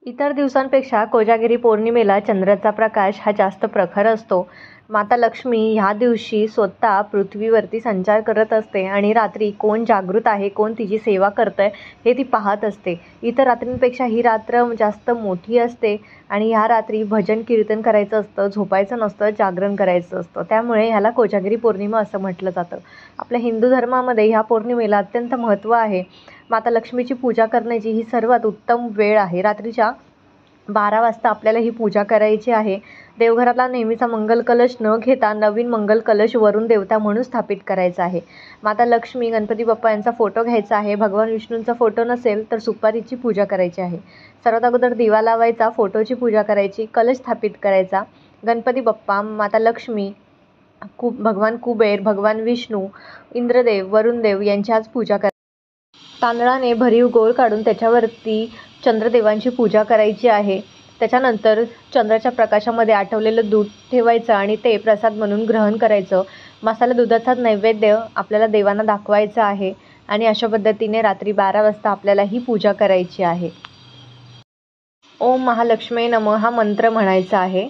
इतर दिवसांपेक्षा कोजागिरी पौर्णिमेला चंद्राचा प्रकाश हा जास्त प्रखर असतो. माता लक्ष्मी ह्या दिवशी स्वतः पृथ्वीवरती संचार करत असते आणि रात्री कोण जागृत आहे, कोण तिची सेवा करतंय हे ती पाहत असते. इतर रात्रींपेक्षा ही रात्र जास्त मोठी असते आणि ह्या रात्री भजन कीर्तन करायचं असतं, झोपायचं नसतं, जागरण करायचं असतं. त्यामुळे ह्याला कोजागिरी पौर्णिमा असं म्हटलं जातं. आपल्या हिंदू धर्मामध्ये ह्या पौर्णिमेला अत्यंत महत्त्व आहे. माता लक्ष्मीची पूजा करण्याची ही सर्वात उत्तम वेळ आहे. रात्रीच्या 12 वाजता आपल्याला ही पूजा करायची आहे. देवघरातला नेहमीचा मंगल कलश न घेता नवीन मंगल कलश वरुण देवता म्हणून स्थापित करायचा आहे. माता लक्ष्मी, गणपती बाप्पा यांचा फोटो घ्यायचा आहे. भगवान विष्णूंचा फोटो नसेल तर सुपारीची पूजा करायची आहे. सर्वात अगोदर दिवा लावायचा, फोटोची पूजा करायची, कलश स्थापित करायचा. गणपती बाप्पा, माता लक्ष्मी, भगवान कुबेर, भगवान विष्णू, इंद्रदेव, वरुणदेव यांची आज पूजा करायची. तांदळाने भरीव गोळ काढून त्याच्यावरती चंद्रदेवांची पूजा करायची आहे. त्याच्यानंतर चंद्राच्या प्रकाशामध्ये आटवलेलं दूध ठेवायचं आणि ते प्रसाद म्हणून ग्रहण करायचं. मसाला दुधाचा नैवेद्य आपल्याला देवांना दाखवायचा आहे आणि अशा पद्धतीने रात्री 12 वाजता आपल्याला ही पूजा करायची आहे. ओम महालक्ष्मी नमः हा मंत्र म्हणायचा आहे.